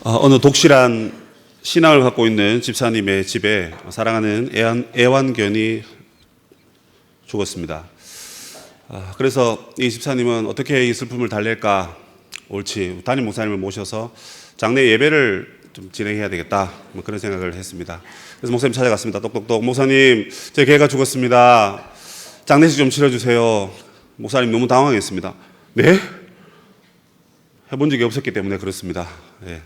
어느 독실한 신앙을 갖고 있는 집사님의 집에 사랑하는 애완견이 죽었습니다. 그래서 이 집사님은 어떻게 이 슬픔을 달랠까, 옳지, 담임 목사님을 모셔서 장례 예배를 좀 진행해야 되겠다, 그런 생각을 했습니다. 그래서 목사님 찾아갔습니다. 똑똑똑, 목사님, 제 개가 죽었습니다. 장례식 좀 치러주세요. 목사님 너무 당황했습니다. 네? 해본 적이 없었기 때문에 그렇습니다. 예.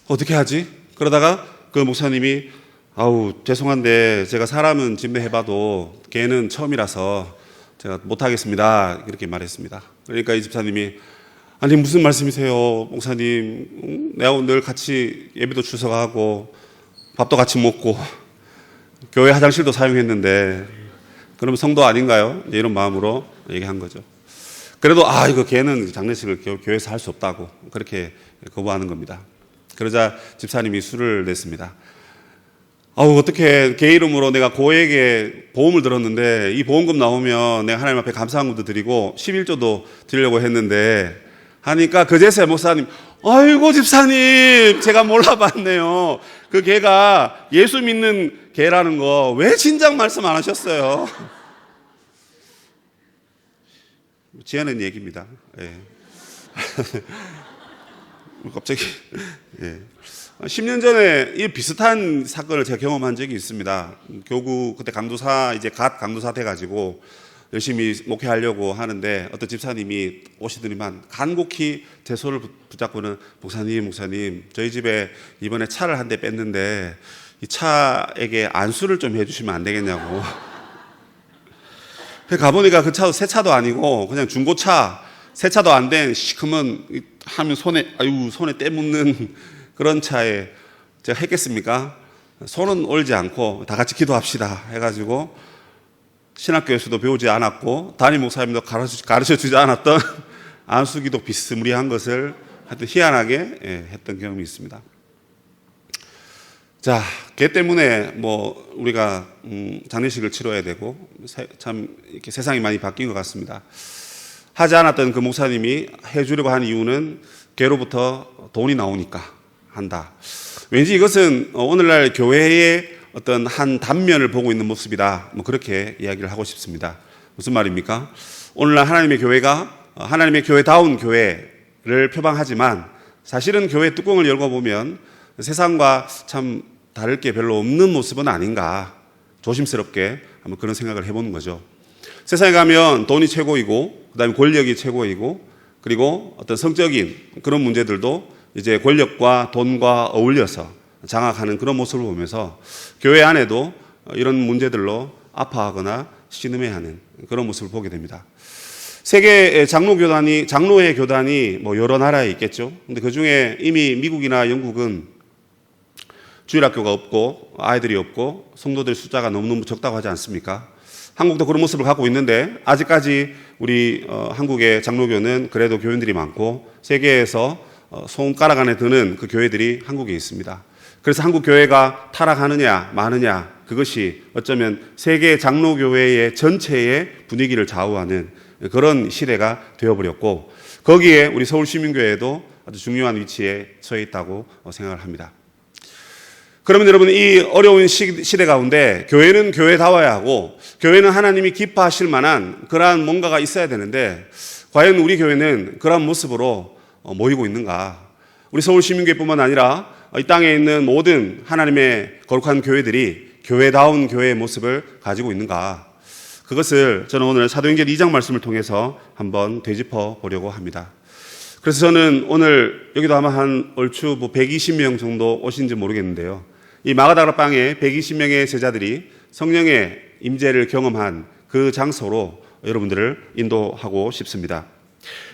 어떻게 하지? 그러다가 그 목사님이 죄송한데 제가 사람은 진매해봐도 개는 처음이라서 제가 못하겠습니다, 이렇게 말했습니다. 그러니까 이 집사님이 아니 무슨 말씀이세요, 목사님? 내가 늘 같이 예배도 출석하고 밥도 같이 먹고 교회 화장실도 사용했는데 그러면 성도 아닌가요? 이런 마음으로 얘기한 거죠. 그래도 이거 개는 장례식을 교회에서 할 수 없다고 그렇게 거부하는 겁니다. 그러자 집사님이 수를 냈습니다. 어떻게 개 이름으로 내가 고액의 보험을 들었는데 이 보험금 나오면 내가 하나님 앞에 감사함도 드리고 11조도 드리려고 했는데 하니까 그제서야 목사님, 아이고 집사님, 제가 몰라봤네요. 그 개가 예수 믿는 개라는 거 왜 진작 말씀 안 하셨어요? 지어낸 얘기입니다. 예. 갑자기, 예. 10년 전에 이 비슷한 사건을 제가 경험한 적이 있습니다. 교구, 그때 강도사, 이제 갓 강도사 돼가지고 열심히 목회하려고 하는데 어떤 집사님이 오시더니만 간곡히 제 손을 붙잡고는 목사님, 저희 집에 이번에 차를 한 대 뺐는데 이 차에게 안수를 좀 해주시면 안 되겠냐고. 가보니까 그 차도 새 차도 아니고 그냥 중고차, 새 차도 안 된 시커먼 하면 손에 때 묻는 그런 차에 제가 했겠습니까? 손은 올지 않고 다 같이 기도합시다 해가지고 신학교에서도 배우지 않았고 담임 목사님도 가르쳐 주지 않았던 안수기도 비스무리한 것을 하여튼 희한하게 했던 경험이 있습니다. 자, 개 때문에 우리가 장례식을 치러야 되고 참 이렇게 세상이 많이 바뀐 것 같습니다. 하지 않았던 그 목사님이 해주려고 한 이유는 개로부터 돈이 나오니까 한다. 왠지 이것은 오늘날 교회의 어떤 한 단면을 보고 있는 모습이다, 그렇게 이야기를 하고 싶습니다. 무슨 말입니까? 오늘날 하나님의 교회가 하나님의 교회다운 교회를 표방하지만 사실은 교회 뚜껑을 열고 보면 세상과 참 다를 게 별로 없는 모습은 아닌가, 조심스럽게 한번 그런 생각을 해보는 거죠. 세상에 가면 돈이 최고이고 그다음에 권력이 최고이고 그리고 어떤 성적인 그런 문제들도 이제 권력과 돈과 어울려서 장악하는 그런 모습을 보면서 교회 안에도 이런 문제들로 아파하거나 신음해하는 그런 모습을 보게 됩니다. 세계 장로회 교단이 여러 나라에 있겠죠. 근데 그 중에 이미 미국이나 영국은 주일학교가 없고 아이들이 없고 성도들 숫자가 너무너무 적다고 하지 않습니까? 한국도 그런 모습을 갖고 있는데 아직까지 우리 한국의 장로교는 그래도 교인들이 많고 세계에서 손가락 안에 드는 그 교회들이 한국에 있습니다. 그래서 한국 교회가 타락하느냐 마느냐, 그것이 어쩌면 세계 장로교회의 전체의 분위기를 좌우하는 그런 시대가 되어버렸고 거기에 우리 서울시민교회도 아주 중요한 위치에 처해 있다고 생각을 합니다. 그러면 여러분, 이 어려운 시대 가운데 교회는 교회다워야 하고 교회는 하나님이 기뻐하실 만한 그러한 뭔가가 있어야 되는데 과연 우리 교회는 그러한 모습으로 모이고 있는가? 우리 서울시민교회뿐만 아니라 이 땅에 있는 모든 하나님의 거룩한 교회들이 교회다운 교회의 모습을 가지고 있는가? 그것을 저는 오늘 사도행전 2장 말씀을 통해서 한번 되짚어 보려고 합니다. 그래서 저는 오늘 여기도 아마 한 얼추 120명 정도 오신지 모르겠는데요. 이 마가다락방에 120명의 제자들이 성령의 임재를 경험한 그 장소로 여러분들을 인도하고 싶습니다.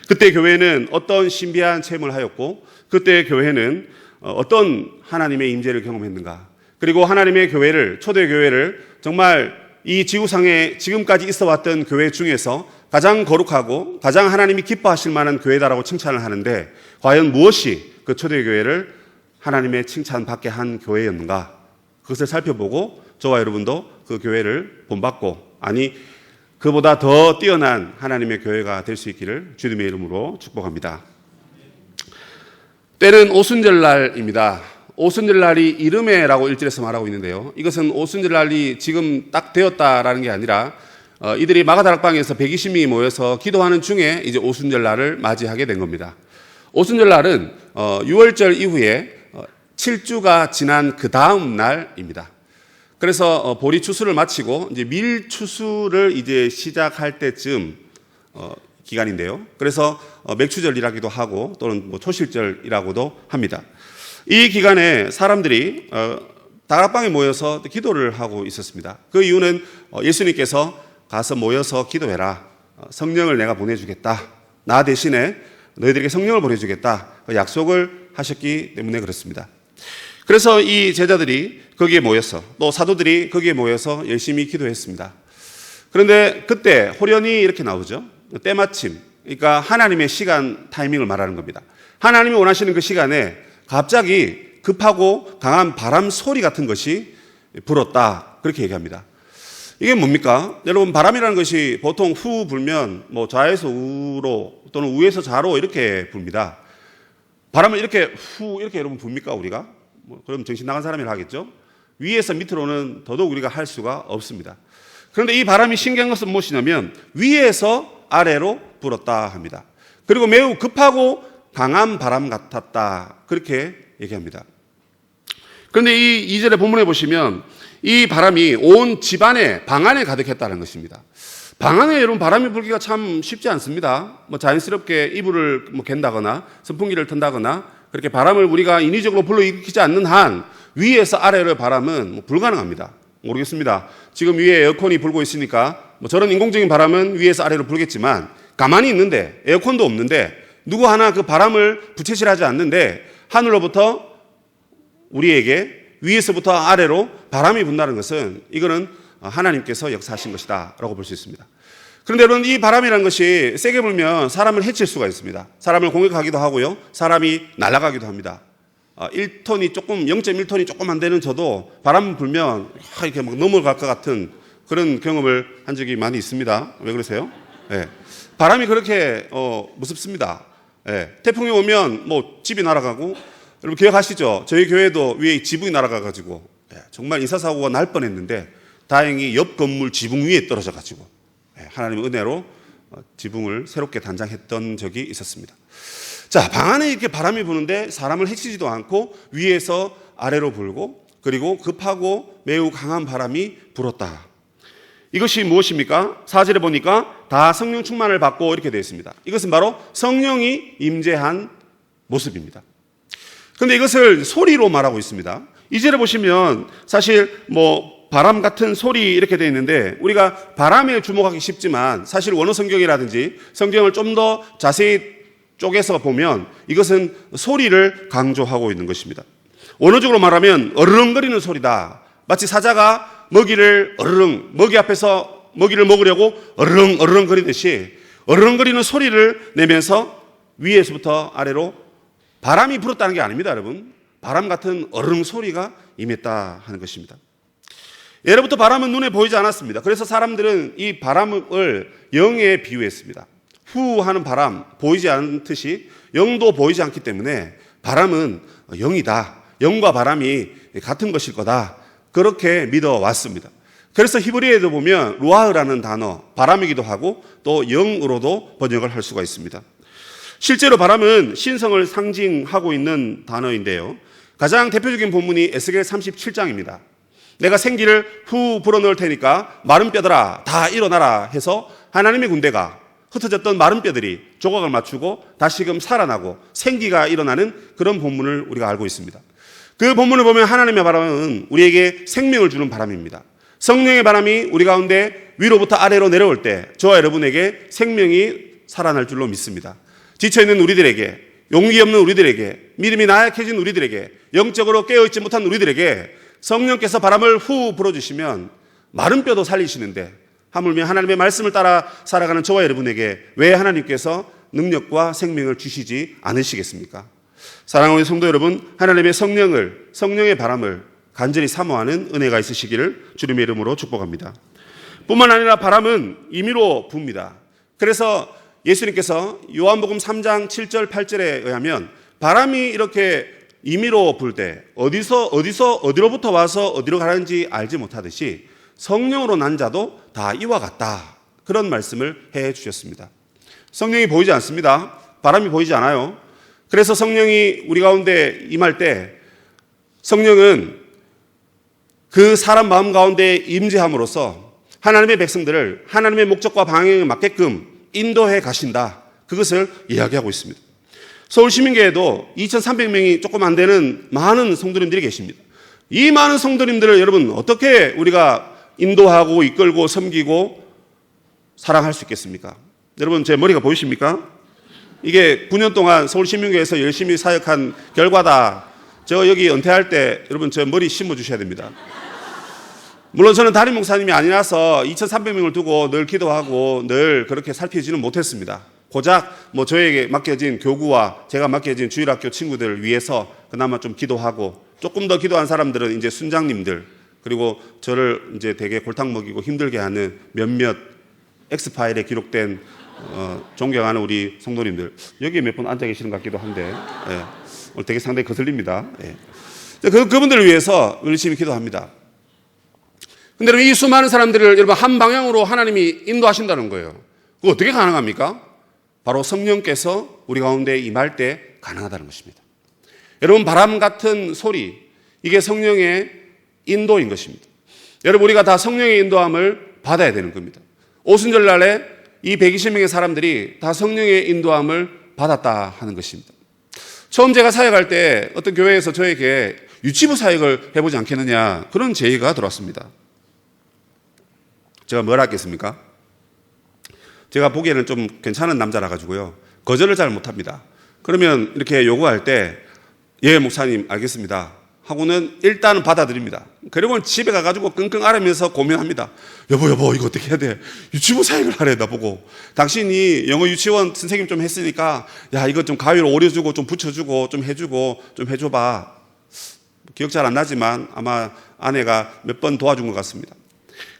그때 교회는 어떤 신비한 체험을 하였고 그때 교회는 어떤 하나님의 임재를 경험했는가, 그리고 하나님의 교회를, 초대교회를 정말 이 지구상에 지금까지 있어왔던 교회 중에서 가장 거룩하고 가장 하나님이 기뻐하실 만한 교회다라고 칭찬을 하는데 과연 무엇이 그 초대교회를 하나님의 칭찬받게 한 교회였는가, 그것을 살펴보고 저와 여러분도 그 교회를 본받고, 아니 그보다 더 뛰어난 하나님의 교회가 될 수 있기를 주님의 이름으로 축복합니다. 때는 오순절날입니다. 오순절날이 이름에라고 1절에서 말하고 있는데요. 이것은 오순절날이 지금 딱 되었다라는 게 아니라 이들이 마가다락방에서 120명이 모여서 기도하는 중에 이제 오순절날을 맞이하게 된 겁니다. 오순절날은 6월절 이후에 7주가 지난 그 다음 날입니다. 그래서 보리 추수를 마치고 이제 밀 추수를 이제 시작할 때쯤 기간인데요. 그래서 맥추절이라기도 하고 또는 뭐 초실절이라고도 합니다. 이 기간에 사람들이 다락방에 모여서 기도를 하고 있었습니다. 그 이유는 예수님께서 가서 모여서 기도해라. 성령을 내가 보내주겠다. 나 대신에 너희들에게 성령을 보내주겠다. 그 약속을 하셨기 때문에 그렇습니다. 그래서 이 제자들이 거기에 모여서 또 사도들이 거기에 모여서 열심히 기도했습니다. 그런데 그때 호련히 이렇게 나오죠. 때마침, 그러니까 하나님의 시간 타이밍을 말하는 겁니다. 하나님이 원하시는 그 시간에 갑자기 급하고 강한 바람 소리 같은 것이 불었다. 그렇게 얘기합니다. 이게 뭡니까? 여러분, 바람이라는 것이 보통 후 불면 뭐 좌에서 우로 또는 우에서 좌로 이렇게 불니다. 바람을 이렇게 후 이렇게 여러분 붑니까 우리가? 그럼 정신 나간 사람이라 하겠죠? 위에서 밑으로는 더더욱 우리가 할 수가 없습니다. 그런데 이 바람이 신기한 것은 무엇이냐면 위에서 아래로 불었다 합니다. 그리고 매우 급하고 강한 바람 같았다. 그렇게 얘기합니다. 그런데 이 2절의 본문에 보시면 이 바람이 온 집안에 방 안에 가득했다는 것입니다. 방 안에 여러분 바람이 불기가 참 쉽지 않습니다. 뭐 자연스럽게 이불을 뭐 갠다거나 선풍기를 튼다거나 그렇게 바람을 우리가 인위적으로 불러일으키지 않는 한 위에서 아래로 바람은 뭐 불가능합니다. 모르겠습니다. 지금 위에 에어컨이 불고 있으니까 뭐 저런 인공적인 바람은 위에서 아래로 불겠지만 가만히 있는데 에어컨도 없는데 누구 하나 그 바람을 부채질하지 않는데 하늘로부터 우리에게 위에서부터 아래로 바람이 분다는 것은 이거는 하나님께서 역사하신 것이다 라고 볼 수 있습니다. 그런데 여러분, 이 바람이라는 것이 세게 불면 사람을 해칠 수가 있습니다. 사람을 공격하기도 하고요, 사람이 날아가기도 합니다. 1톤이 조금 0.1톤이 조금 안 되는 저도 바람 불면 이렇게 막 넘어갈 것 같은 그런 경험을 한 적이 많이 있습니다. 왜 그러세요? 네. 바람이 그렇게 무섭습니다. 네. 태풍이 오면 뭐 집이 날아가고, 여러분 기억하시죠? 저희 교회도 위에 지붕이 날아가가지고 정말 인사사고가 날 뻔했는데 다행히 옆 건물 지붕 위에 떨어져가지고 하나님의 은혜로 지붕을 새롭게 단장했던 적이 있었습니다. 자, 방 안에 이렇게 바람이 부는데 사람을 해치지도 않고 위에서 아래로 불고 그리고 급하고 매우 강한 바람이 불었다. 이것이 무엇입니까? 4절에 보니까 다 성령 충만을 받고 이렇게 되어 있습니다. 이것은 바로 성령이 임재한 모습입니다. 그런데 이것을 소리로 말하고 있습니다. 2절에 보시면 사실 뭐 바람 같은 소리 이렇게 되어 있는데 우리가 바람에 주목하기 쉽지만 사실 원어 성경이라든지 성경을 좀 더 자세히 쪼개서 보면 이것은 소리를 강조하고 있는 것입니다. 원어적으로 말하면 어르렁거리는 소리다. 마치 사자가 먹이를 어르렁, 먹이 앞에서 먹이를 먹으려고 어르렁 어르렁거리듯이 어르렁거리는 소리를 내면서 위에서부터 아래로 바람이 불었다는 게 아닙니다, 여러분. 바람 같은 어르렁 소리가 임했다 하는 것입니다. 예로부터 바람은 눈에 보이지 않았습니다. 그래서 사람들은 이 바람을 영에 비유했습니다. 후 하는 바람, 보이지 않듯이 영도 보이지 않기 때문에 바람은 영이다. 영과 바람이 같은 것일 거다. 그렇게 믿어왔습니다. 그래서 히브리어에도 보면 루아흐라는 단어, 바람이기도 하고 또 영으로도 번역을 할 수가 있습니다. 실제로 바람은 신성을 상징하고 있는 단어인데요. 가장 대표적인 본문이 에스겔 37장입니다. 내가 생기를 후 불어넣을 테니까 마른 뼈들아 다 일어나라 해서 하나님의 군대가 흩어졌던 마른 뼈들이 조각을 맞추고 다시금 살아나고 생기가 일어나는 그런 본문을 우리가 알고 있습니다. 그 본문을 보면 하나님의 바람은 우리에게 생명을 주는 바람입니다. 성령의 바람이 우리 가운데 위로부터 아래로 내려올 때 저와 여러분에게 생명이 살아날 줄로 믿습니다. 지쳐있는 우리들에게, 용기 없는 우리들에게, 믿음이 나약해진 우리들에게, 영적으로 깨어있지 못한 우리들에게 성령께서 바람을 후 불어주시면 마른 뼈도 살리시는데 하물며 하나님의 말씀을 따라 살아가는 저와 여러분에게 왜 하나님께서 능력과 생명을 주시지 않으시겠습니까? 사랑하는 성도 여러분, 하나님의 성령의 바람을 간절히 사모하는 은혜가 있으시기를 주님의 이름으로 축복합니다. 뿐만 아니라 바람은 임의로 붑니다. 그래서 예수님께서 요한복음 3장 7절 8절에 의하면 바람이 이렇게 임의로 불 때 어디로부터 와서 어디로 가는지 알지 못하듯이 성령으로 난 자도 다 이와 같다. 그런 말씀을 해 주셨습니다. 성령이 보이지 않습니다. 바람이 보이지 않아요. 그래서 성령이 우리 가운데 임할 때 성령은 그 사람 마음 가운데 임재함으로써 하나님의 백성들을 하나님의 목적과 방향에 맞게끔 인도해 가신다. 그것을 이야기하고 있습니다. 서울시민교회도 2,300명이 조금 안 되는 많은 성도님들이 계십니다. 이 많은 성도님들을 여러분 어떻게 우리가 인도하고 이끌고 섬기고 사랑할 수 있겠습니까? 여러분 제 머리가 보이십니까? 이게 9년 동안 서울시민교회에서 열심히 사역한 결과다. 저 여기 은퇴할 때 여러분 저 머리 심어주셔야 됩니다. 물론 저는 담임 목사님이 아니라서 2,300명을 두고 늘 기도하고 늘 그렇게 살피지는 못했습니다. 고작 뭐 저에게 맡겨진 교구와 제가 맡겨진 주일학교 친구들을 위해서 그나마 좀 기도하고 조금 더 기도한 사람들은 이제 순장님들 그리고 저를 이제 되게 골탕 먹이고 힘들게 하는 몇몇 X파일에 기록된 존경하는 우리 성도님들 여기에 몇 분 앉아 계시는 것 같기도 한데 예. 오늘 되게 상당히 거슬립니다. 예. 그분들을 위해서 열심히 기도합니다. 근데 여러분 이 수많은 사람들을 여러분 한 방향으로 하나님이 인도하신다는 거예요. 그거 어떻게 가능합니까? 바로 성령께서 우리 가운데 임할 때 가능하다는 것입니다. 여러분 바람 같은 소리 이게 성령의 인도인 것입니다. 여러분 우리가 다 성령의 인도함을 받아야 되는 겁니다. 오순절 날에 이 120명의 사람들이 다 성령의 인도함을 받았다 하는 것입니다. 처음 제가 사역할 때 어떤 교회에서 저에게 유치부 사역을 해보지 않겠느냐 그런 제의가 들어왔습니다. 제가 뭘 하겠습니까? 제가 보기에는 좀 괜찮은 남자라 가지고요. 거절을 잘 못합니다. 그러면 이렇게 요구할 때 예 목사님 알겠습니다 하고는 일단은 받아들입니다. 그리고는 집에 가가지고 끙끙 앓으면서 고민합니다. 여보 이거 어떻게 해야 돼? 유치부 사역을 하래 나보고. 당신이 영어 유치원 선생님 좀 했으니까 야 이거 좀 가위로 오려주고 좀 붙여주고 좀 해주고 좀 해줘봐. 기억 잘 안 나지만 아마 아내가 몇 번 도와준 것 같습니다.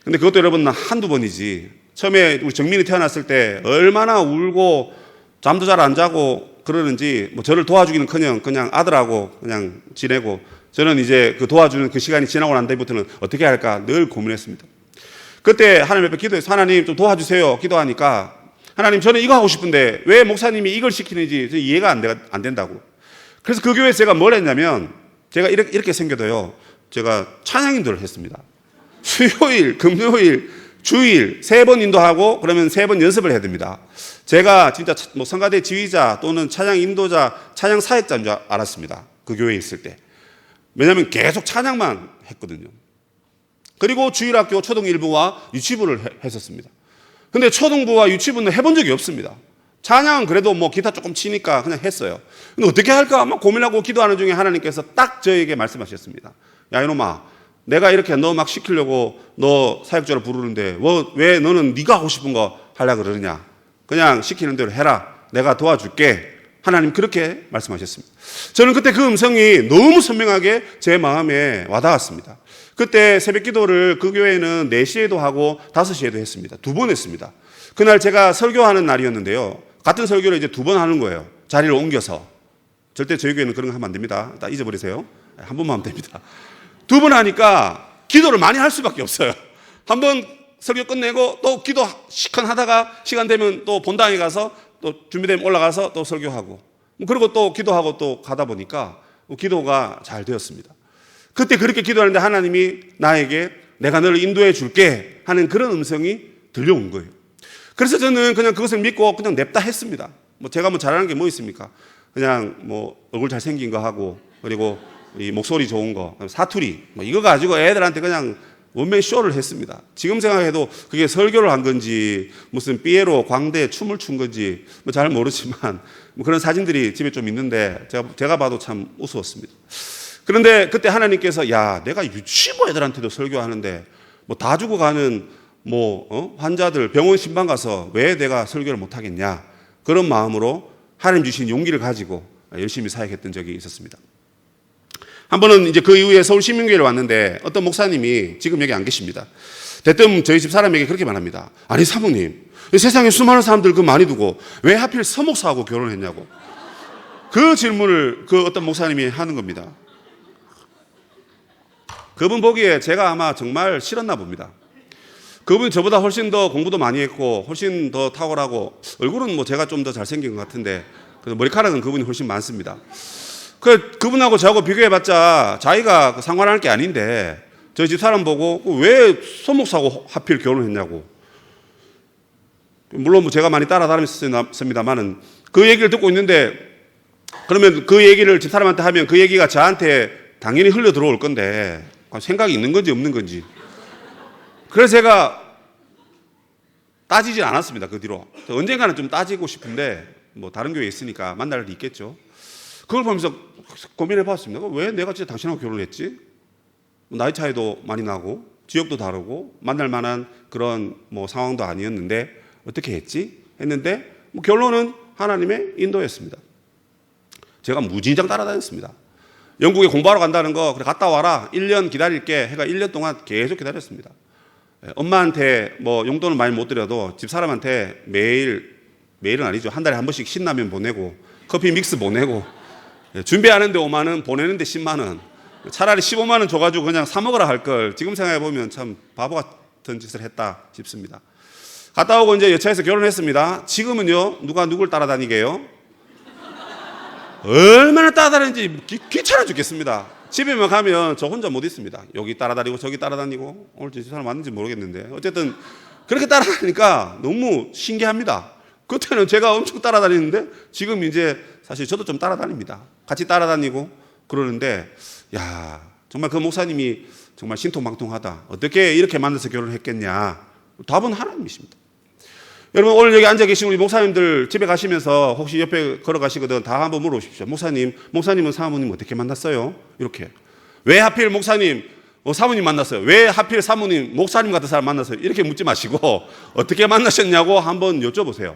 근데 그것도 여러분 한두 번이지. 처음에 우리 정민이 태어났을 때 얼마나 울고 잠도 잘 안 자고 그러는지 뭐 저를 도와주기는커녕 그냥 아들하고 그냥 지내고 저는 이제 그 도와주는 그 시간이 지나고 난 다음부터는 어떻게 할까 늘 고민했습니다. 그때 하나님 앞에 기도해서 하나님 좀 도와주세요 기도하니까 하나님 저는 이거 하고 싶은데 왜 목사님이 이걸 시키는지 이해가 안 된다고. 그래서 그 교회에서 제가 뭘 했냐면 제가 이렇게 생겨도요 제가 찬양 인도를 했습니다. 수요일, 금요일, 주일 3번 인도하고 그러면 3번 연습을 해야 됩니다. 제가 진짜 뭐 성가대 지휘자 또는 찬양 인도자, 찬양 사역자인 줄 알았습니다. 그 교회에 있을 때. 왜냐하면 계속 찬양만 했거든요. 그리고 주일학교 초등 1부와 유치부를 했었습니다. 근데 초등부와 유치부는 해본 적이 없습니다. 찬양은 그래도 뭐 기타 조금 치니까 그냥 했어요. 근데 어떻게 할까 막 고민하고 기도하는 중에 하나님께서 딱 저에게 말씀하셨습니다. 야 이놈아 내가 이렇게 너 막 시키려고 너 사역자를 부르는데 왜 너는 네가 하고 싶은 거 하려고 그러느냐. 그냥 시키는 대로 해라. 내가 도와줄게. 하나님 그렇게 말씀하셨습니다. 저는 그때 그 음성이 너무 선명하게 제 마음에 와닿았습니다. 그때 새벽 기도를 그 교회는 4시에도 하고 5시에도 했습니다. 2번 했습니다. 그날 제가 설교하는 날이었는데요. 같은 설교를 이제 2번 하는 거예요. 자리를 옮겨서. 절대 저희 교회는 그런 거 하면 안 됩니다. 다 잊어버리세요. 한 번만 하면 됩니다. 2번 하니까 기도를 많이 할 수밖에 없어요. 한 번 설교 끝내고 또 기도 시큰 하다가 시간 되면 또 본당에 가서 또 준비되면 올라가서 또 설교하고 그리고 또 기도하고 또 가다 보니까 기도가 잘 되었습니다. 그때 그렇게 기도하는데 하나님이 나에게 내가 너를 인도해 줄게 하는 그런 음성이 들려온 거예요. 그래서 저는 그냥 그것을 믿고 그냥 냅다 했습니다. 뭐 제가 뭐 잘하는 게 뭐 있습니까? 그냥 뭐 얼굴 잘생긴 거 하고 그리고 이 목소리 좋은 거 사투리 뭐 이거 가지고 애들한테 그냥 원맨 쇼를 했습니다. 지금 생각해도 그게 설교를 한 건지 무슨 삐에로 광대 춤을 춘 건지 뭐 잘 모르지만 뭐 그런 사진들이 집에 좀 있는데 제가 봐도 참 우스웠습니다. 그런데 그때 하나님께서 야 내가 유치부 애들한테도 설교하는데 뭐 다 죽어가는 환자들 병원 신방 가서 왜 내가 설교를 못 하겠냐 그런 마음으로 하나님 주신 용기를 가지고 열심히 사역했던 적이 있었습니다. 한 번은 이제 그 이후에 서울시민교회를 왔는데 어떤 목사님이 지금 여기 안 계십니다. 대뜸 저희 집 사람에게 그렇게 말합니다. 아니 사모님 세상에 수많은 사람들 그 많이 두고 왜 하필 서목사하고 결혼했냐고. 그 질문을 그 어떤 목사님이 하는 겁니다. 그분 보기에 제가 아마 정말 싫었나 봅니다. 그분이 저보다 훨씬 더 공부도 많이 했고 훨씬 더 탁월하고 얼굴은 뭐 제가 좀 더 잘생긴 것 같은데 머리카락은 그분이 훨씬 많습니다. 그분하고 저하고 비교해봤자 자기가 상관할 게 아닌데 저희 집사람 보고 왜 손목사고 하필 결혼했냐고. 물론 뭐 제가 많이 따라다녔습니다만은 그 얘기를 듣고 있는데 그러면 그 얘기를 집사람한테 하면 그 얘기가 저한테 당연히 흘러 들어올 건데 생각이 있는 건지 없는 건지. 그래서 제가 따지진 않았습니다. 그 뒤로. 언젠가는 좀 따지고 싶은데 뭐 다른 교회에 있으니까 만날 일이 있겠죠. 그걸 보면서 고민해 봤습니다. 왜 내가 진짜 당신하고 결혼했지? 나이 차이도 많이 나고 지역도 다르고 만날 만한 그런 뭐 상황도 아니었는데 어떻게 했지? 했는데 뭐 결론은 하나님의 인도였습니다. 제가 무진장 따라다녔습니다. 영국에 공부하러 간다는 거 그래 갔다 와라 1년 기다릴게 해가 1년 동안 계속 기다렸습니다. 엄마한테 뭐 용돈을 많이 못 드려도 집사람한테 매일은 아니죠. 한 달에 한 번씩 신라면 보내고 커피 믹스 보내고 준비하는데 5만 원 보내는데 10만 원 차라리 15만 원 줘가지고 그냥 사 먹으라 할 걸 지금 생각해보면 참 바보 같은 짓을 했다 싶습니다. 갔다 오고 이제 여차해서 결혼했습니다. 지금은요 누가 누굴 따라다니게요? 얼마나 따라다니는지 귀찮아 죽겠습니다. 집에만 가면 저 혼자 못 있습니다. 여기 따라다니고 저기 따라다니고 오늘 저 사람 맞는지 모르겠는데 어쨌든 그렇게 따라다니니까 너무 신기합니다. 그때는 제가 엄청 따라다니는데 지금 이제 사실 저도 좀 따라다닙니다. 같이 따라다니고 그러는데 야 정말 그 목사님이 정말 신통방통하다. 어떻게 이렇게 만나서 결혼했겠냐. 답은 하나님이십니다. 여러분 오늘 여기 앉아 계신 우리 목사님들 집에 가시면서 혹시 옆에 걸어가시거든 다 한번 물어보십시오. 목사님은 사모님 어떻게 만났어요? 이렇게. 왜 하필 목사님 사모님 만났어요? 왜 하필 사모님 목사님 같은 사람 만났어요? 이렇게 묻지 마시고 어떻게 만나셨냐고 한번 여쭤보세요.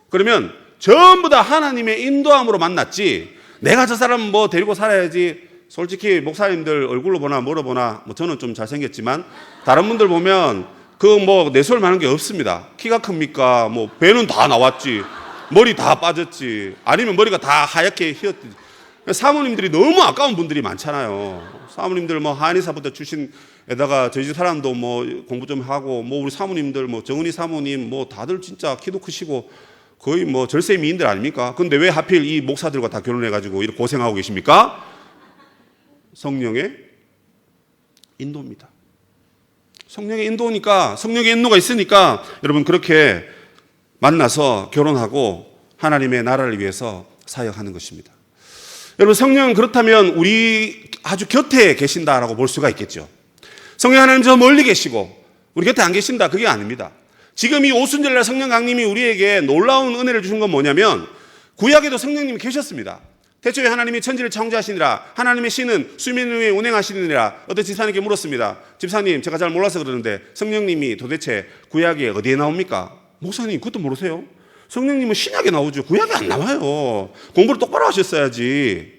그러면 전부 다 하나님의 인도함으로 만났지 내가 저 사람 뭐 데리고 살아야지. 솔직히 목사님들 얼굴로 보나 뭐로 보나 뭐 저는 좀 잘생겼지만 다른 분들 보면 그 뭐 내세울 만한 게 없습니다. 키가 큽니까? 뭐 배는 다 나왔지. 머리 다 빠졌지. 아니면 머리가 다 하얗게 휘었지. 사모님들이 너무 아까운 분들이 많잖아요. 사모님들 뭐 한의사부터 출신에다가 저희 집 사람도 뭐 공부 좀 하고 뭐 우리 사모님들 뭐 정은희 사모님 뭐 다들 진짜 키도 크시고 거의 뭐 절세 미인들 아닙니까? 근데 왜 하필 이 목사들과 다 결혼해가지고 이렇게 고생하고 계십니까? 성령의 인도입니다. 성령의 인도니까 성령의 인도가 있으니까 여러분 그렇게 만나서 결혼하고 하나님의 나라를 위해서 사역하는 것입니다. 여러분 성령은 그렇다면 우리 아주 곁에 계신다라고 볼 수가 있겠죠. 성령 하나님 저 멀리 계시고 우리 곁에 안 계신다 그게 아닙니다. 지금 이 오순절날 성령 강림이 우리에게 놀라운 은혜를 주신 건 뭐냐면 구약에도 성령님이 계셨습니다. 태초에 하나님이 천지를 창조하시니라 하나님의 신은 수면 위에 운행하시느니라. 어떤 집사님께 물었습니다. 집사님 제가 잘 몰라서 그러는데 성령님이 도대체 구약에 어디에 나옵니까? 목사님 그것도 모르세요? 성령님은 신약에 나오죠. 구약에 안 나와요. 공부를 똑바로 하셨어야지.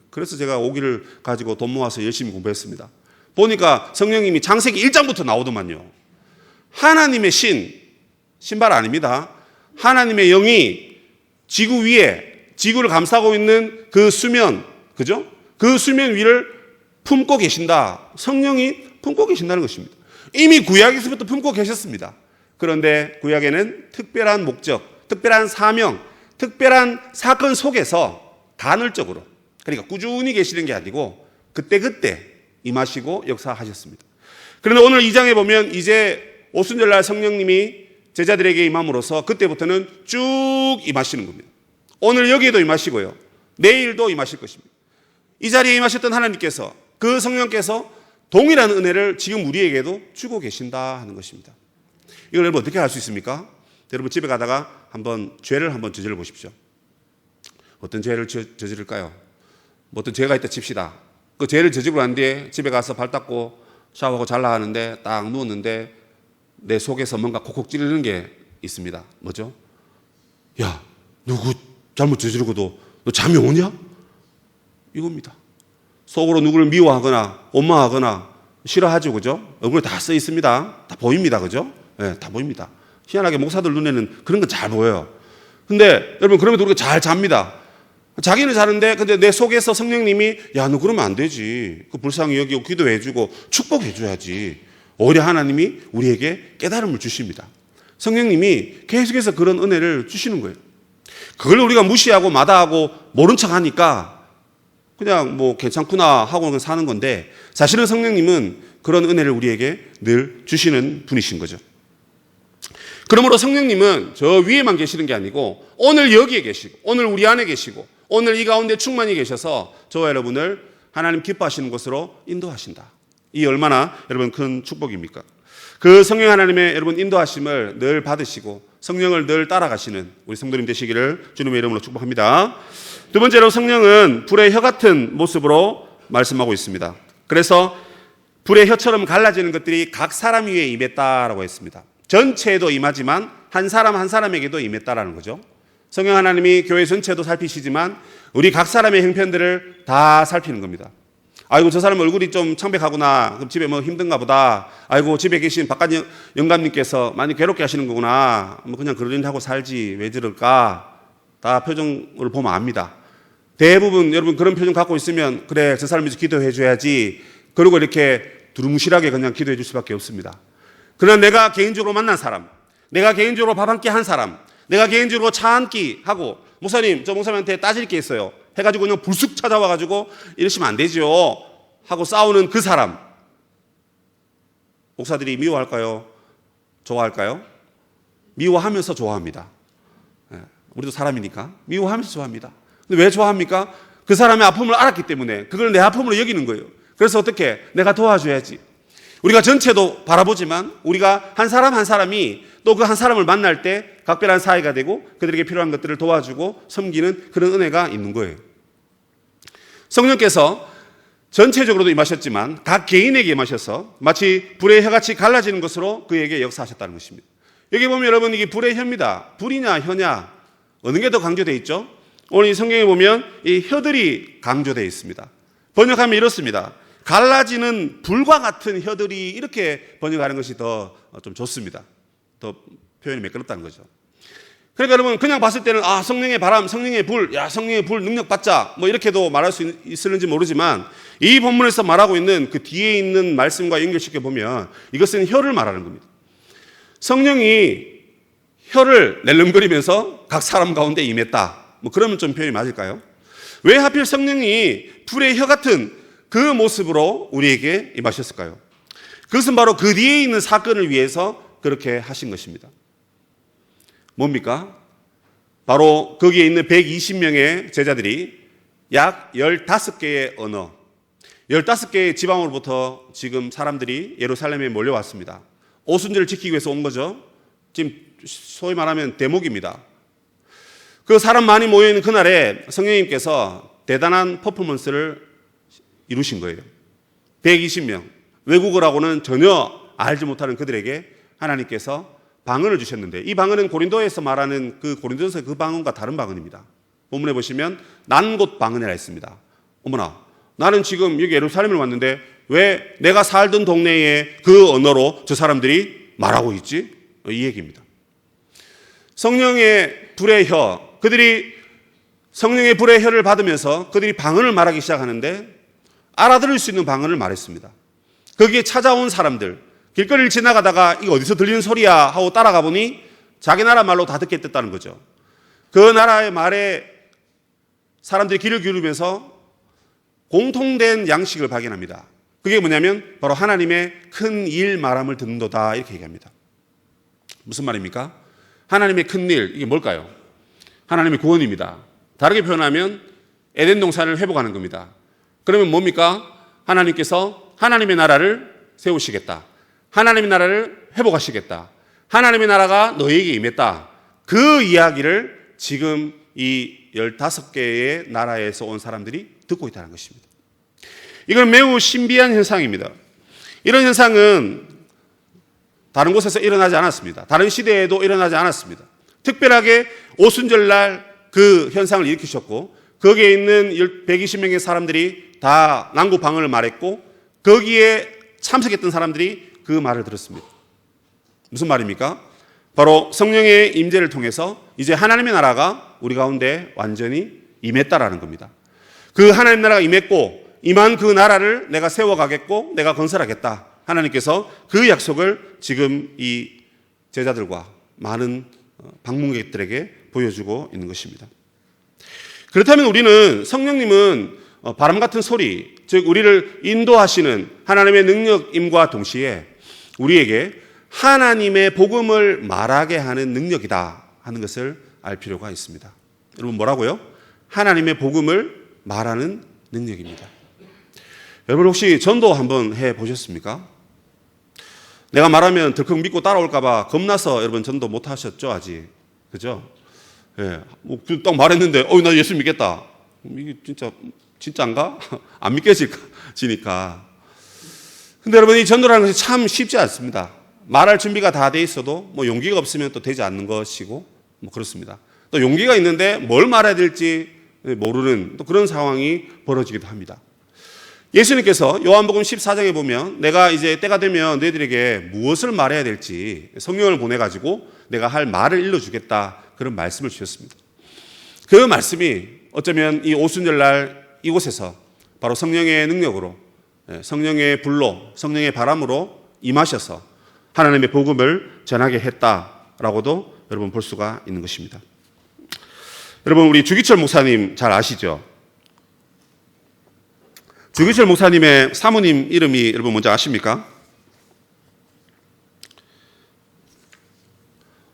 그래서 제가 오기를 가지고 돈 모아서 열심히 공부했습니다. 보니까 성령님이 창세기 1장부터 나오더만요. 하나님의 신발 아닙니다. 하나님의 영이 지구 위에 지구를 감싸고 있는 그 수면, 그죠? 그 수면 위를 품고 계신다. 성령이 품고 계신다는 것입니다. 이미 구약에서부터 품고 계셨습니다. 그런데 구약에는 특별한 목적, 특별한 사명, 특별한 사건 속에서 간헐적으로, 그러니까 꾸준히 계시는 게 아니고 그때그때 임하시고 역사하셨습니다. 그런데 오늘 2장에 보면 이제 오순절날 성령님이 제자들에게 임함으로써 그때부터는 쭉 임하시는 겁니다. 오늘 여기에도 임하시고요. 내일도 임하실 것입니다. 이 자리에 임하셨던 하나님께서 그 성령께서 동일한 은혜를 지금 우리에게도 주고 계신다 하는 것입니다. 이걸 여러분 어떻게 알 수 있습니까? 여러분 집에 가다가 한번 죄를 한번 저질러 보십시오. 어떤 죄를 저지를까요? 뭐 어떤 죄가 있다 칩시다. 그 죄를 저지르고 난 뒤에 집에 가서 발 닦고 샤워하고 잘라 하는데 딱 누웠는데 내 속에서 뭔가 콕콕 찌르는 게 있습니다. 뭐죠? 야, 누구 잘못 저지르고도 너 잠이 오냐? 이겁니다. 속으로 누구를 미워하거나 원망하거나 싫어하죠, 그죠? 얼굴에 다 써 있습니다. 다 보입니다, 그죠? 네, 다 보입니다. 희한하게 목사들 눈에는 그런 건 잘 보여요. 근데 여러분 그러면 우리가 잘 잡니다. 자기는 자는데 근데 내 속에서 성령님이 야, 너 그러면 안 되지. 그 불쌍히 여기고 기도해주고 축복해줘야지. 오히려 하나님이 우리에게 깨달음을 주십니다. 성령님이 계속해서 그런 은혜를 주시는 거예요. 그걸 우리가 무시하고 마다하고 모른 척 하니까 그냥 뭐 괜찮구나 하고 그냥 사는 건데, 사실은 성령님은 그런 은혜를 우리에게 늘 주시는 분이신 거죠. 그러므로 성령님은 저 위에만 계시는 게 아니고 오늘 여기에 계시고 오늘 우리 안에 계시고 오늘 이 가운데 충만히 계셔서 저와 여러분을 하나님 기뻐하시는 곳으로 인도하신다. 이 얼마나 여러분 큰 축복입니까? 그 성령 하나님의 여러분 인도하심을 늘 받으시고 성령을 늘 따라가시는 우리 성도님 되시기를 주님의 이름으로 축복합니다. 두 번째로, 성령은 불의 혀 같은 모습으로 말씀하고 있습니다. 그래서 불의 혀처럼 갈라지는 것들이 각 사람 위에 임했다라고 했습니다. 전체에도 임하지만 한 사람 한 사람에게도 임했다라는 거죠. 성령 하나님이 교회 전체도 살피시지만 우리 각 사람의 형편들을 다 살피는 겁니다. 아이고, 저 사람 얼굴이 좀 창백하구나. 그럼 집에 뭐 힘든가 보다. 아이고, 집에 계신 바깥 영감님께서 많이 괴롭게 하시는 거구나. 뭐 그냥 그러려니 하고 살지 왜 저럴까. 다 표정을 보면 압니다. 대부분 여러분 그런 표정 갖고 있으면 그래, 저 사람 위해서 기도해 줘야지. 그리고 이렇게 두루뭉실하게 그냥 기도해 줄 수밖에 없습니다. 그러나 내가 개인적으로 만난 사람, 내가 개인적으로 밥 한 끼 한 사람, 내가 개인적으로 차 한 끼 하고, 목사님, 저 목사님한테 따질 게 있어요 해가지고 그냥 불쑥 찾아와가지고 이러시면 안 되죠 하고 싸우는 그 사람, 목사들이 미워할까요? 좋아할까요? 미워하면서 좋아합니다. 우리도 사람이니까 미워하면서 좋아합니다. 근데 왜 좋아합니까? 그 사람의 아픔을 알았기 때문에 그걸 내 아픔으로 여기는 거예요. 그래서 어떻게? 내가 도와줘야지. 우리가 전체도 바라보지만 우리가 한 사람 한 사람이 또 그 한 사람을 만날 때 각별한 사이가 되고 그들에게 필요한 것들을 도와주고 섬기는 그런 은혜가 있는 거예요. 성령께서 전체적으로도 임하셨지만 각 개인에게 임하셔서 마치 불의 혀같이 갈라지는 것으로 그에게 역사하셨다는 것입니다. 여기 보면 여러분, 이게 불의 혀입니다. 불이냐 혀냐 어느 게 더 강조되어 있죠? 오늘 이 성경에 보면 이 혀들이 강조되어 있습니다. 번역하면 이렇습니다. 갈라지는 불과 같은 혀들이, 이렇게 번역하는 것이 더 좀 좋습니다. 더 표현이 매끄럽다는 거죠. 그러니까 여러분, 그냥 봤을 때는 아, 성령의 바람, 성령의 불, 야, 성령의 불 능력 받자, 뭐 이렇게도 말할 수 있을는지 모르지만 이 본문에서 말하고 있는 그 뒤에 있는 말씀과 연결시켜 보면 이것은 혀를 말하는 겁니다. 성령이 혀를 낼름거리면서 각 사람 가운데 임했다. 뭐 그러면 좀 표현이 맞을까요? 왜 하필 성령이 불의 혀 같은 그 모습으로 우리에게 임하셨을까요? 그것은 바로 그 뒤에 있는 사건을 위해서 그렇게 하신 것입니다. 뭡니까? 바로 거기에 있는 120명의 제자들이 약 15개의 언어, 15개의 지방으로부터 지금 사람들이 예루살렘에 몰려왔습니다. 오순절을 지키기 위해서 온 거죠. 지금 소위 말하면 대목입니다. 그 사람 많이 모여있는 그날에 성령님께서 대단한 퍼포먼스를 이루신 거예요. 120명, 외국어라고는 전혀 알지 못하는 그들에게 하나님께서 방언을 주셨는데, 이 방언은 고린도에서 말하는 그 고린도서 그 방언과 다른 방언입니다. 본문에 보시면 난곳 방언이라 했습니다. 어머나, 나는 지금 여기 예루살렘을 왔는데 왜 내가 살던 동네의 그 언어로 저 사람들이 말하고 있지? 이 얘기입니다. 성령의 불의 혀, 그들이 성령의 불의 혀를 받으면서 그들이 방언을 말하기 시작하는데 알아들을 수 있는 방언을 말했습니다. 거기에 찾아온 사람들, 길거리를 지나가다가 이거 어디서 들리는 소리야 하고 따라가 보니 자기 나라 말로 다 듣게 됐다는 거죠. 그 나라의 말에 사람들이 귀를 기울이면서 공통된 양식을 발견합니다. 그게 뭐냐면 바로 하나님의 큰 일 말함을 듣는도다, 이렇게 얘기합니다. 무슨 말입니까? 하나님의 큰 일, 이게 뭘까요? 하나님의 구원입니다. 다르게 표현하면 에덴 동산을 회복하는 겁니다. 그러면 뭡니까? 하나님께서 하나님의 나라를 세우시겠다. 하나님의 나라를 회복하시겠다. 하나님의 나라가 너에게 임했다. 그 이야기를 지금 이 15개의 나라에서 온 사람들이 듣고 있다는 것입니다. 이건 매우 신비한 현상입니다. 이런 현상은 다른 곳에서 일어나지 않았습니다. 다른 시대에도 일어나지 않았습니다. 특별하게 오순절날 그 현상을 일으키셨고 거기에 있는 120명의 사람들이 다 난고 방언을 말했고 거기에 참석했던 사람들이 그 말을 들었습니다. 무슨 말입니까? 바로 성령의 임재를 통해서 이제 하나님의 나라가 우리 가운데 완전히 임했다라는 겁니다. 그 하나님 나라가 임했고 임한 그 나라를 내가 세워가겠고 내가 건설하겠다. 하나님께서 그 약속을 지금 이 제자들과 많은 방문객들에게 보여주고 있는 것입니다. 그렇다면 우리는 성령님은 바람 같은 소리, 즉 우리를 인도하시는 하나님의 능력임과 동시에 우리에게 하나님의 복음을 말하게 하는 능력이다 하는 것을 알 필요가 있습니다. 여러분 뭐라고요? 하나님의 복음을 말하는 능력입니다. 여러분 혹시 전도 한번 해보셨습니까? 내가 말하면 덜컥 믿고 따라올까 봐 겁나서 여러분 전도 못 하셨죠 아직? 그죠? 예, 딱 말했는데 나 예수 믿겠다. 이게 진짜인가? 안 믿겨지니까. 근데 여러분 이 전도라는 것이 참 쉽지 않습니다. 말할 준비가 다 돼 있어도 용기가 없으면 또 되지 않는 것이고 그렇습니다. 또 용기가 있는데 뭘 말해야 될지 모르는 또 그런 상황이 벌어지기도 합니다. 예수님께서 요한복음 14장에 보면 내가 이제 때가 되면 너희들에게 무엇을 말해야 될지 성령을 보내가지고 내가 할 말을 일러주겠다 그런 말씀을 주셨습니다. 그 말씀이 어쩌면 이 오순절날 이곳에서 바로 성령의 능력으로 성령의 불로 성령의 바람으로 임하셔서 하나님의 복음을 전하게 했다라고도 여러분 볼 수가 있는 것입니다. 여러분 우리 주기철 목사님 잘 아시죠? 주기철 목사님의 사모님 이름이 여러분 먼저 아십니까?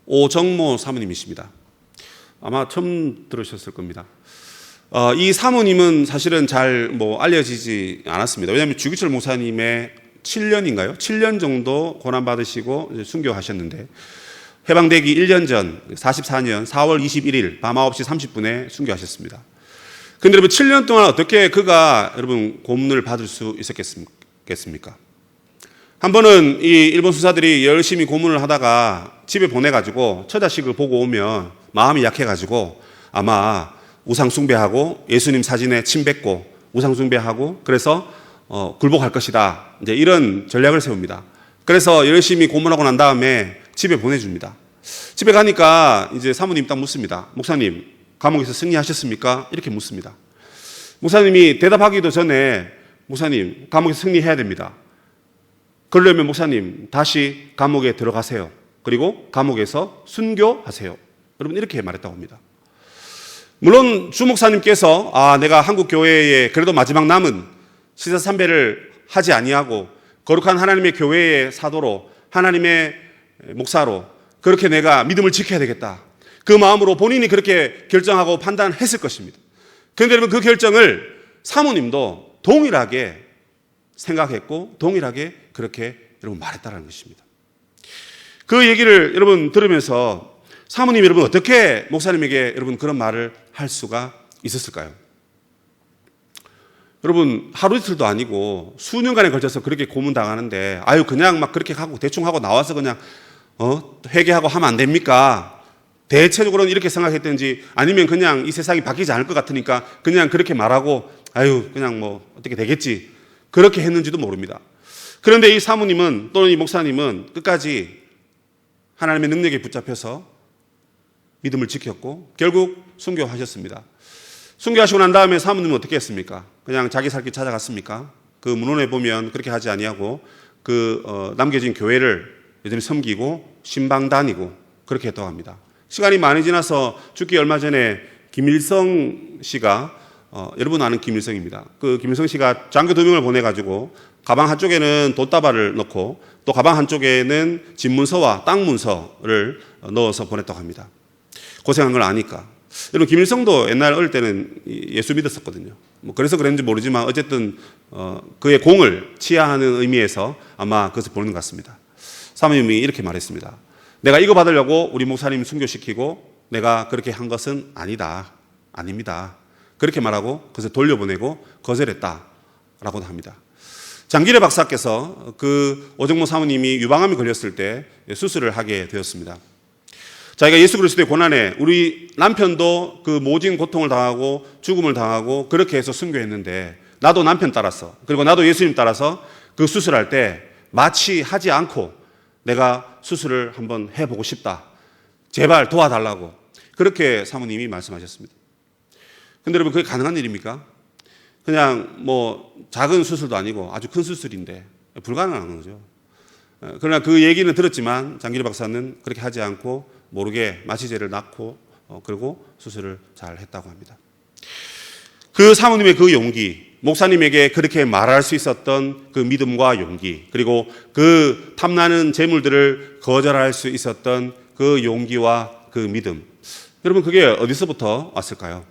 오정모 사모님이십니다. 아마 처음 들으셨을 겁니다. 이 사모님은 사실은 잘 알려지지 않았습니다. 왜냐하면 주기철 목사님의 7년인가요? 7년 정도 고난받으시고 순교하셨는데 해방되기 1년 전 44년 4월 21일 밤 9시 30분에 순교하셨습니다. 근데 여러분 7년 동안 어떻게 그가 여러분 고문을 받을 수 있었겠습니까? 한 번은 이 일본 수사들이 열심히 고문을 하다가 집에 보내가지고 처자식을 보고 오면 마음이 약해가지고 아마 우상 숭배하고 예수님 사진에 침 뱉고 우상 숭배하고 그래서 굴복할 것이다. 이제 이런 전략을 세웁니다. 그래서 열심히 고문하고 난 다음에 집에 보내줍니다. 집에 가니까 이제 사모님 딱 묻습니다. 목사님, 감옥에서 승리하셨습니까? 이렇게 묻습니다. 목사님이 대답하기도 전에 목사님, 감옥에서 승리해야 됩니다. 그러려면 목사님, 다시 감옥에 들어가세요. 그리고 감옥에서 순교하세요. 여러분, 이렇게 말했다고 합니다. 물론 주 목사님께서 내가 한국 교회에 그래도 마지막 남은 시사삼배를 하지 아니하고 거룩한 하나님의 교회의 사도로 하나님의 목사로 그렇게 내가 믿음을 지켜야 되겠다. 그 마음으로 본인이 그렇게 결정하고 판단했을 것입니다. 그런데 여러분 그 결정을 사모님도 동일하게 생각했고 동일하게 그렇게 여러분 말했다는 것입니다. 그 얘기를 여러분 들으면서 사모님 여러분 어떻게 목사님에게 여러분 그런 말을 할 수가 있었을까요? 여러분 하루 이틀도 아니고 수년간에 걸쳐서 그렇게 고문당하는데 그냥 막 그렇게 하고 대충 하고 나와서 그냥 회개하고 하면 안 됩니까? 대체적으로는 이렇게 생각했든지 아니면 그냥 이 세상이 바뀌지 않을 것 같으니까 그냥 그렇게 말하고 그냥 어떻게 되겠지 그렇게 했는지도 모릅니다. 그런데 이 사모님은 또는 이 목사님은 끝까지 하나님의 능력에 붙잡혀서 믿음을 지켰고 결국 순교하셨습니다. 순교하시고 난 다음에 사모님은 어떻게 했습니까? 그냥 자기 살 길 찾아갔습니까? 그 문헌에 보면 그렇게 하지 아니하고 남겨진 교회를 여전히 섬기고 신방 다니고 그렇게 했다고 합니다. 시간이 많이 지나서 죽기 얼마 전에 김일성 씨가 여러분 아는 김일성입니다. 그 김일성 씨가 장교 2명을 보내가지고 가방 한쪽에는 돛다발을 넣고 또 가방 한쪽에는 집문서와 땅 문서를 넣어서 보냈다고 합니다. 고생한 걸 아니까. 여러분 김일성도 옛날 어릴 때는 예수 믿었었거든요. 그래서 그랬는지 모르지만 어쨌든 그의 공을 치하하는 의미에서 아마 그것을 보는 것 같습니다. 사모님이 이렇게 말했습니다. 내가 이거 받으려고 우리 목사님 순교시키고 내가 그렇게 한 것은 아닙니다. 그렇게 말하고 그것을 돌려보내고 거절했다라고도 합니다. 장기래 박사께서 그 오정모 사모님이 유방암이 걸렸을 때 수술을 하게 되었습니다. 자기가 예수 그리스도의 고난에 우리 남편도 그 모진 고통을 당하고 죽음을 당하고 그렇게 해서 순교했는데 나도 남편 따라서 그리고 나도 예수님 따라서 그 수술할 때 마취 하지 않고 내가 수술을 한번 해보고 싶다. 제발 도와달라고 그렇게 사모님이 말씀하셨습니다. 근데 여러분 그게 가능한 일입니까? 그냥 뭐 작은 수술도 아니고 아주 큰 수술인데 불가능한 거죠. 그러나 그 얘기는 들었지만 장기리 박사는 그렇게 하지 않고 모르게 마취제를 놨고 그리고 수술을 잘 했다고 합니다. 그 사모님의 그 용기, 목사님에게 그렇게 말할 수 있었던 그 믿음과 용기, 그리고 그 탐나는 재물들을 거절할 수 있었던 그 용기와 그 믿음, 여러분 그게 어디서부터 왔을까요?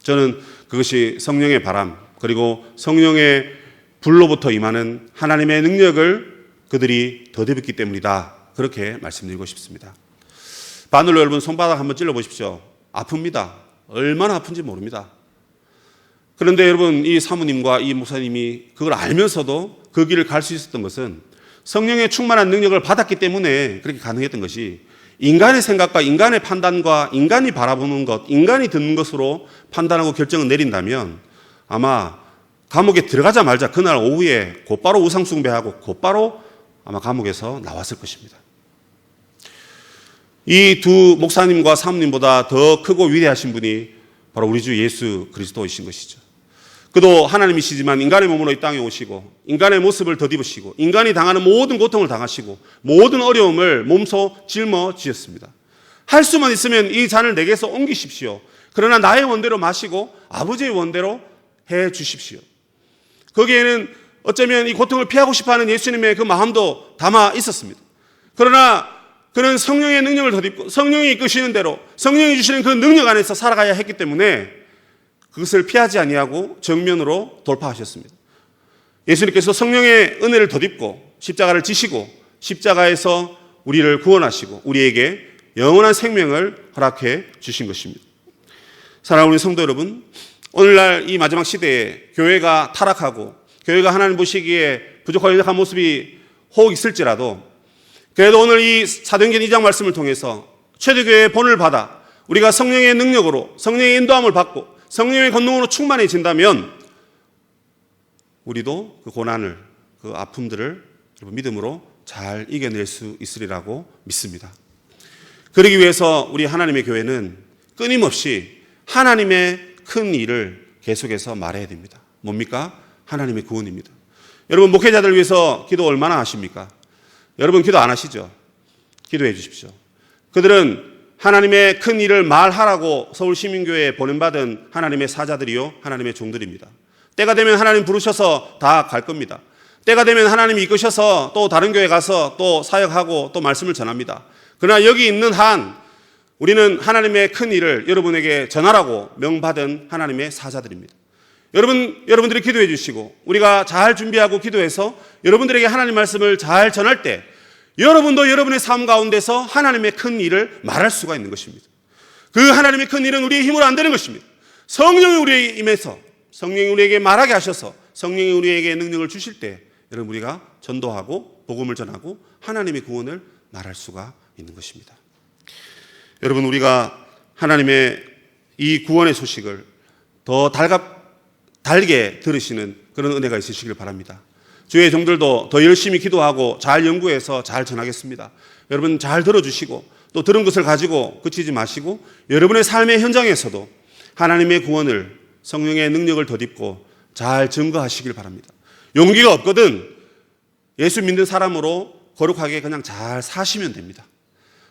저는 그것이 성령의 바람, 그리고 성령의 불로부터 임하는 하나님의 능력을 그들이 더듬었기 때문이다, 그렇게 말씀드리고 싶습니다. 바늘로 여러분 손바닥 한번 찔러 보십시오. 아픕니다. 얼마나 아픈지 모릅니다. 그런데 여러분 이 사모님과 이 목사님이 그걸 알면서도 그 길을 갈 수 있었던 것은 성령의 충만한 능력을 받았기 때문에 그렇게 가능했던 것이, 인간의 생각과 인간의 판단과 인간이 바라보는 것, 인간이 듣는 것으로 판단하고 결정을 내린다면 아마 감옥에 들어가자마자 그날 오후에 곧바로 우상숭배하고 곧바로 아마 감옥에서 나왔을 것입니다. 이 두 목사님과 사모님보다 더 크고 위대하신 분이 바로 우리 주 예수 그리스도이신 것이죠. 그도 하나님이시지만 인간의 몸으로 이 땅에 오시고 인간의 모습을 덧입으시고 인간이 당하는 모든 고통을 당하시고 모든 어려움을 몸소 짊어지셨습니다. 할 수만 있으면 이 잔을 내게서 옮기십시오. 그러나 나의 원대로 마시고 아버지의 원대로 해 주십시오. 거기에는 어쩌면 이 고통을 피하고 싶어하는 예수님의 그 마음도 담아 있었습니다. 그러나 그는 성령의 능력을 덧입고 성령이 이끄시는 대로 성령이 주시는 그 능력 안에서 살아가야 했기 때문에 그것을 피하지 아니하고 정면으로 돌파하셨습니다. 예수님께서 성령의 은혜를 덧입고 십자가를 지시고 십자가에서 우리를 구원하시고 우리에게 영원한 생명을 허락해 주신 것입니다. 사랑하는 우리 성도 여러분, 오늘날 이 마지막 시대에 교회가 타락하고 교회가 하나님 보시기에 부족하고 연약한 모습이 혹 있을지라도, 그래도 오늘 이 사도행전 2장 말씀을 통해서 초대교회의 본을 받아 우리가 성령의 능력으로 성령의 인도함을 받고 성령의 권능으로 충만해진다면 우리도 그 고난을, 그 아픔들을 믿음으로 잘 이겨낼 수 있으리라고 믿습니다. 그러기 위해서 우리 하나님의 교회는 끊임없이 하나님의 큰 일을 계속해서 말해야 됩니다. 뭡니까? 하나님의 구원입니다. 여러분 목회자들 위해서 기도 얼마나 하십니까? 여러분 기도 안 하시죠? 기도해 주십시오. 그들은 하나님의 큰 일을 말하라고 서울시민교회에 보냄받은 하나님의 사자들이요 하나님의 종들입니다. 때가 되면 하나님 부르셔서 다 갈 겁니다. 때가 되면 하나님이 이끄셔서 또 다른 교회 가서 또 사역하고 또 말씀을 전합니다. 그러나 여기 있는 한 우리는 하나님의 큰 일을 여러분에게 전하라고 명받은 하나님의 사자들입니다. 여러분들이 기도해 주시고 우리가 잘 준비하고 기도해서 여러분들에게 하나님 말씀을 잘 전할 때 여러분도 여러분의 삶 가운데서 하나님의 큰 일을 말할 수가 있는 것입니다. 그 하나님의 큰 일은 우리의 힘으로 안 되는 것입니다. 성령이 우리에게 임해서 성령이 우리에게 말하게 하셔서 성령이 우리에게 능력을 주실 때 여러분 우리가 전도하고 복음을 전하고 하나님의 구원을 말할 수가 있는 것입니다. 여러분 우리가 하나님의 이 구원의 소식을 더 달게 들으시는 그런 은혜가 있으시길 바랍니다. 주의 종들도 더 열심히 기도하고 잘 연구해서 잘 전하겠습니다. 여러분 잘 들어주시고 또 들은 것을 가지고 그치지 마시고 여러분의 삶의 현장에서도 하나님의 구원을 성령의 능력을 덧입고 잘 증거하시길 바랍니다. 용기가 없거든 예수 믿는 사람으로 거룩하게 그냥 잘 사시면 됩니다.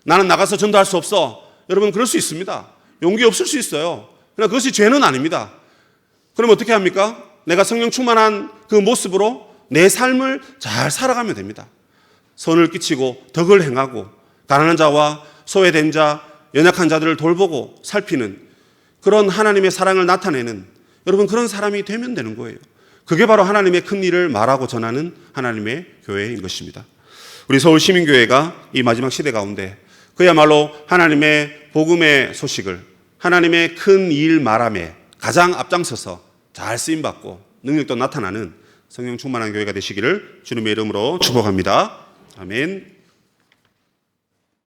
나는 나가서 전도할 수 없어. 여러분 그럴 수 있습니다. 용기 없을 수 있어요. 그러나 그것이 죄는 아닙니다. 그럼 어떻게 합니까? 내가 성령 충만한 그 모습으로 내 삶을 잘 살아가면 됩니다. 선을 끼치고 덕을 행하고 가난한 자와 소외된 자, 연약한 자들을 돌보고 살피는 그런 하나님의 사랑을 나타내는 여러분 그런 사람이 되면 되는 거예요. 그게 바로 하나님의 큰 일을 말하고 전하는 하나님의 교회인 것입니다. 우리 서울시민교회가 이 마지막 시대 가운데 그야말로 하나님의 복음의 소식을 하나님의 큰 일 말함에 가장 앞장서서 잘 쓰임받고 능력도 나타나는 성령 충만한 교회가 되시기를 주님의 이름으로 축복합니다. 아멘.